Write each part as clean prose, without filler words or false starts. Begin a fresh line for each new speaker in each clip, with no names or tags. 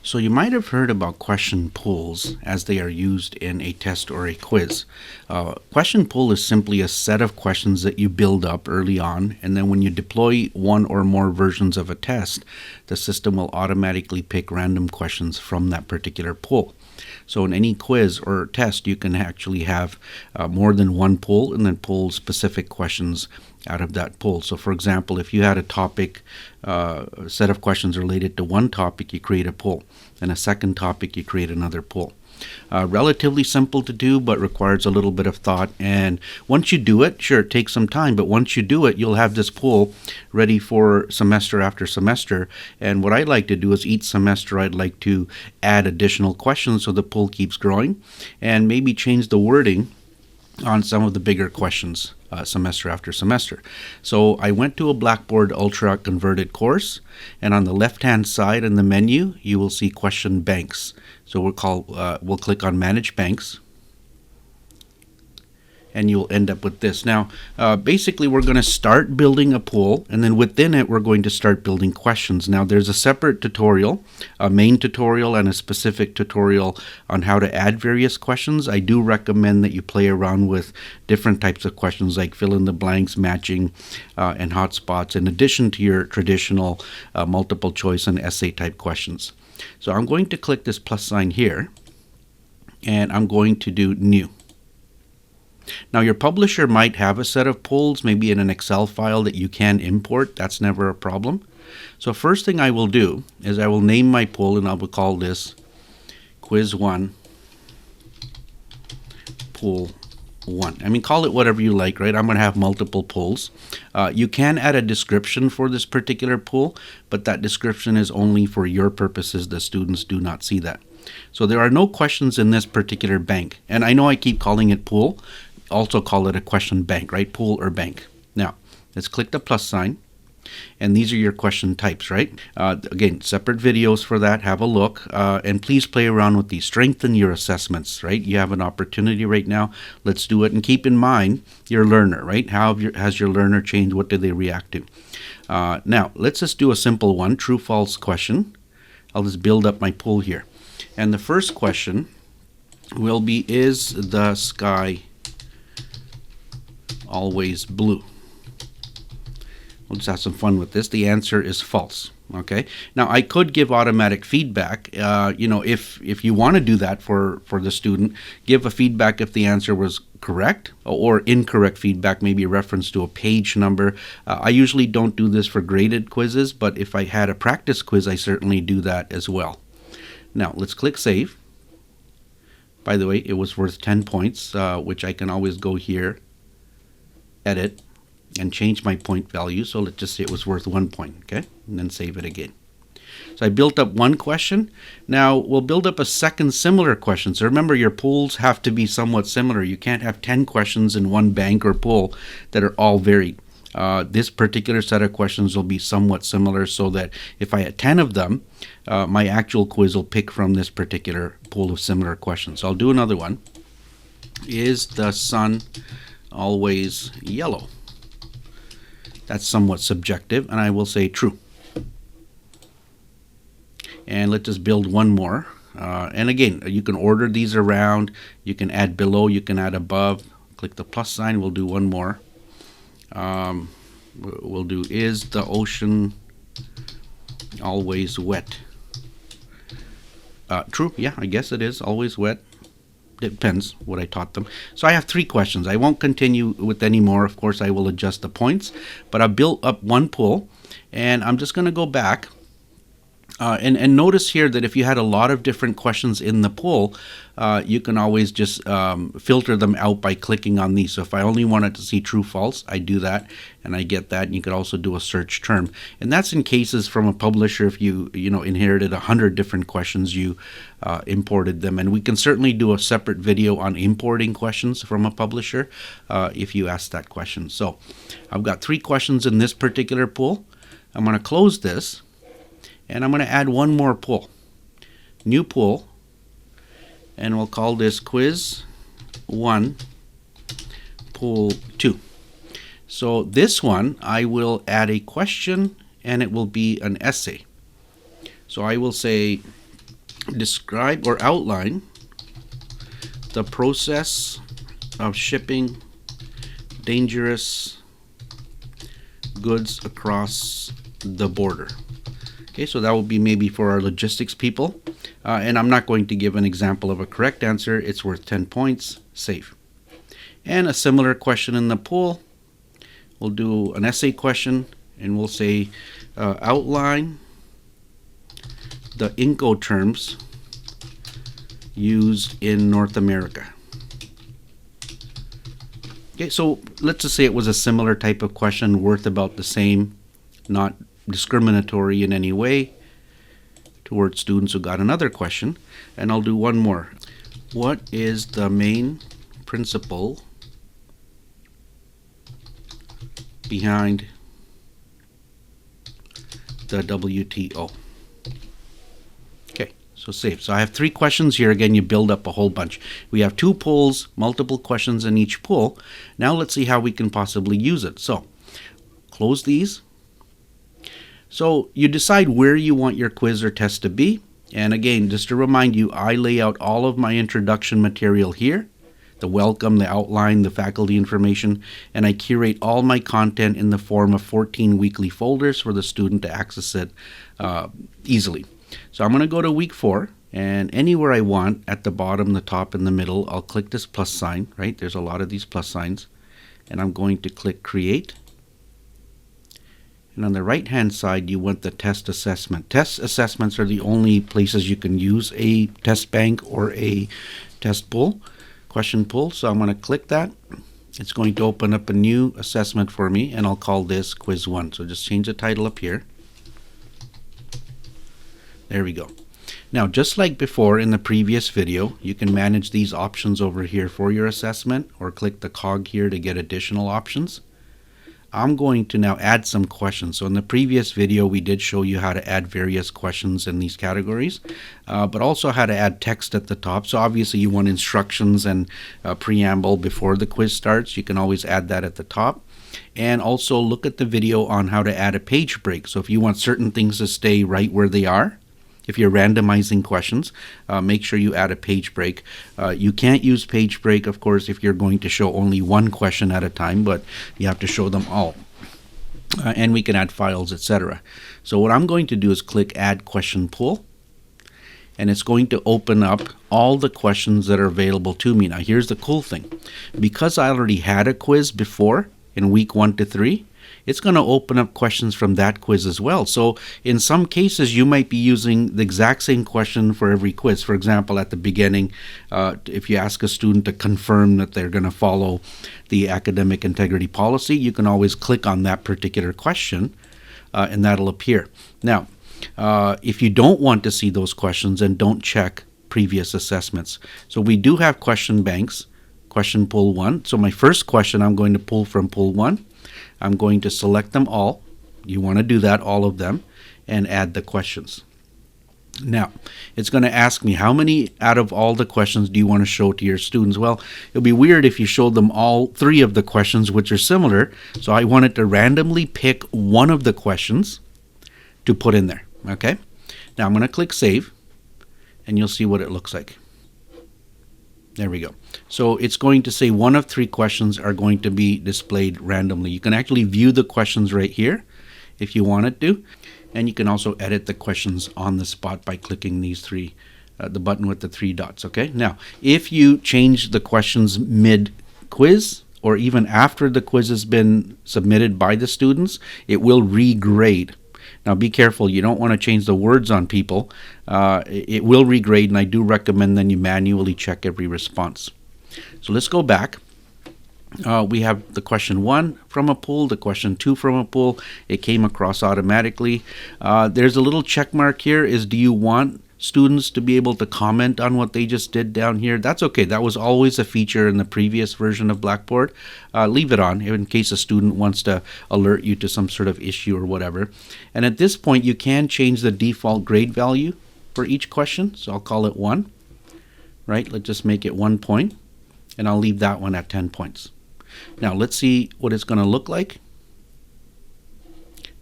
So you might have heard about question pools as they are used in a test or a quiz. Question pool is simply a set of questions that you build up early on, and then when you deploy one or more versions of a test, the system will automatically pick random questions from that particular pool. So in any quiz or test, you can actually have more than one pool and then pull specific questions out of that pool. So for example, if you had a topic, a set of questions related to one topic, you create a pool. Then a second topic, you create another pool. Relatively simple to do, but requires a little bit of thought. And once you do it, sure, it takes some time, but once you do it, you'll have this pool ready for semester after semester. And what I like to do is each semester, I'd like to add additional questions so the pool keeps growing, and maybe change the wording on some of the bigger questions semester after semester. So I went to a Blackboard Ultra converted course, and on the left-hand side in the menu, you will see question banks. So we'll click on Manage Banks, and you'll end up with this. Now, basically, we're going to start building a pool, and then within it, we're going to start building questions. Now, there's a separate tutorial, a main tutorial, and a specific tutorial on how to add various questions. I do recommend that you play around with different types of questions like fill in the blanks, matching, and hotspots, in addition to your traditional multiple choice and essay type questions. So I'm going to click this plus sign here, and I'm going to do New. Now your publisher might have a set of polls, maybe in an Excel file that you can import. That's never a problem. So first thing I will do is I will name my poll, and I will call this Quiz 1 Poll 1. I mean, call it whatever you like, right? I'm going to have multiple polls. You can add a description for this particular poll, but that description is only for your purposes. The students do not see that. So there are no questions in this particular bank. And I know I keep calling it pool. Also call it a question bank, right? Pool or bank. Now, let's click the plus sign. And these are your question types, right? Again, separate videos for that. Have a look. And please play around with these. Strengthen your assessments, right? You have an opportunity right now. Let's do it. And keep in mind your learner, right? How has your learner changed? What do they react to? Now, let's just do a simple one. True, false question. I'll just build up my pool here. And the first question will be, is the sky always blue? We'll just have some fun with this. The answer is false. Okay. Now I could give automatic feedback. If you want to do that for the student, give a feedback if the answer was correct, or incorrect feedback, maybe a reference to a page number. I usually don't do this for graded quizzes, but if I had a practice quiz, I certainly do that as well. Now let's click Save. By the way, it was worth 10 points, which I can always go here, edit, and change my point value. So let's just say it was worth 1 point, okay? And then save it again. So I built up one question. Now we'll build up a second similar question. So remember, your pools have to be somewhat similar. You can't have 10 questions in one bank or pool that are all varied. This particular set of questions will be somewhat similar, so that if I had 10 of them, my actual quiz will pick from this particular pool of similar questions. So I'll do another one. Is the sun always yellow? That's somewhat subjective, and I will say true. And let's just build one more. And again, you can order these around. You can add below, you can add above. Click the plus sign. We'll do one more. We'll do, is the ocean always wet? True. Yeah, I guess it is always wet. Depends what I taught them. So I have 3 questions. I won't continue with any more. Of course, I will adjust the points, but I built up one pool, and I'm just going to go back. And notice here that if you had a lot of different questions in the pool, you can always just filter them out by clicking on these. So if I only wanted to see true, false, I do that, and I get that. And you could also do a search term. And that's in cases from a publisher, if you inherited 100 different questions, you imported them. And we can certainly do a separate video on importing questions from a publisher if you ask that question. So I've got 3 questions in this particular pool. I'm going to close this. And I'm going to add one more pool. New pool. And we'll call this Quiz 1 Pool 2. So this one, I will add a question, and it will be an essay. So I will say, describe or outline the process of shipping dangerous goods across the border. Okay, so that will be maybe for our logistics people. And I'm not going to give an example of a correct answer. It's worth 10 points. Save. And a similar question in the pool. We'll do an essay question, and we'll say outline the Incoterms used in North America. Okay, so let's just say it was a similar type of question, worth about the same, not discriminatory in any way towards students who got another question. And I'll do one more. What is the main principle behind the WTO? Okay, so save. So I have 3 questions here. Again, you build up a whole bunch. We have 2 polls, multiple questions in each poll. Now let's see how we can possibly use it. So close these. So you decide where you want your quiz or test to be. And again, just to remind you, I lay out all of my introduction material here, the welcome, the outline, the faculty information, and I curate all my content in the form of 14 weekly folders for the student to access it easily. So I'm going to go to week 4, and anywhere I want, at the bottom, the top, and the middle, I'll click this plus sign, right? There's a lot of these plus signs. And I'm going to click create. And on the right hand side, you want the test assessment. Test assessments are the only places you can use a test bank or a test pool, question pool. So I'm going to click that. It's going to open up a new assessment for me, and I'll call this quiz 1. So just change the title up here. There we go. Now, just like before in the previous video, you can manage these options over here for your assessment, or click the cog here to get additional options. I'm going to now add some questions. So in the previous video, we did show you how to add various questions in these categories, but also how to add text at the top. So obviously you want instructions and preamble before the quiz starts. You can always add that at the top. And also look at the video on how to add a page break. So if you want certain things to stay right where they are, if you're randomizing questions, make sure you add a page break. You can't use page break, of course, if you're going to show only one question at a time, but you have to show them all. And we can add files, etc. So what I'm going to do is click Add Question Pool, and it's going to open up all the questions that are available to me. Now, here's the cool thing. Because I already had a quiz before in week 1 to 3, it's going to open up questions from that quiz as well. So in some cases, you might be using the exact same question for every quiz. For example, at the beginning, if you ask a student to confirm that they're going to follow the academic integrity policy, you can always click on that particular question, and that'll appear. Now, if you don't want to see those questions, then don't check previous assessments. So we do have question banks, question pool 1. So my first question, I'm going to pull from pool 1. I'm going to select them all. You want to do that, all of them, and add the questions. Now, it's going to ask me how many out of all the questions do you want to show to your students? Well, it'll be weird if you showed them all 3 of the questions, which are similar. So I wanted to randomly pick one of the questions to put in there. Okay. Now I'm going to click Save, and you'll see what it looks like. There we go. So it's going to say one of 3 questions are going to be displayed randomly. You can actually view the questions right here if you wanted to. And you can also edit the questions on the spot by clicking these 3, the button with the 3 dots. Okay. Now, if you change the questions mid-quiz or even after the quiz has been submitted by the students, it will regrade. Now be careful, you don't want to change the words on people. It will regrade, and I do recommend then you manually check every response. So let's go back. We have the question 1 from a pool, the question 2 from a pool. It came across automatically. There's a little check mark here, is do you want students to be able to comment on what they just did down here? That's okay. That was always a feature in the previous version of Blackboard. Leave it on in case a student wants to alert you to some sort of issue or whatever. And at this point, you can change the default grade value for each question. So I'll call it 1, right? Let's just make it 1 point, and I'll leave that one at 10 points. Now let's see what it's going to look like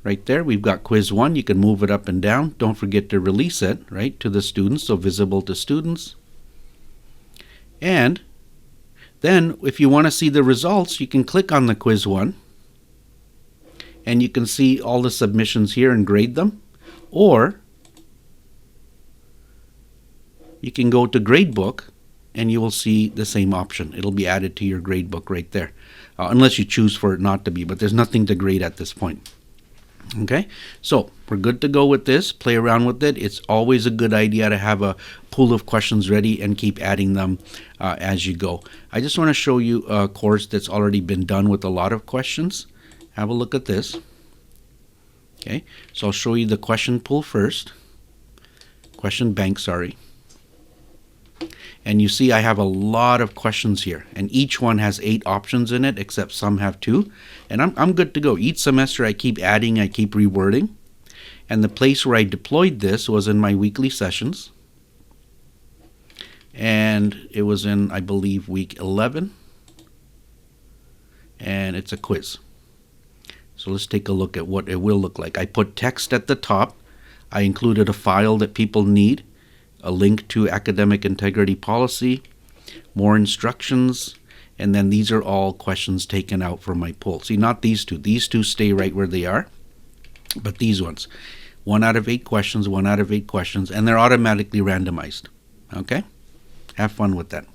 right there. We've got quiz 1. You can move it up and down. Don't forget to release it, right, to the students, so visible to students. And then if you want to see the results, you can click on the quiz 1 and you can see all the submissions here and grade them. Or you can go to Gradebook and you will see the same option. It'll be added to your gradebook right there, unless you choose for it not to be, but there's nothing to grade at this point. Okay, so we're good to go with this. Play around with it. It's always a good idea to have a pool of questions ready and keep adding them as you go. I just want to show you a course that's already been done with a lot of questions. Have a look at this. Okay, so I'll show you the question pool first. Question bank, sorry. And you see I have a lot of questions here, and each one has 8 options in it, except some have 2. And I'm good to go. Each semester I keep adding, I keep rewording. And the place where I deployed this was in my weekly sessions. And it was in, I believe, week 11. And it's a quiz. So let's take a look at what it will look like. I put text at the top. I included a file that people need, a link to academic integrity policy, more instructions, and then these are all questions taken out from my poll. See, not these two. These two stay right where they are, but these ones. 1 out of 8 questions, 1 out of 8 questions, and they're automatically randomized. Okay? Have fun with that.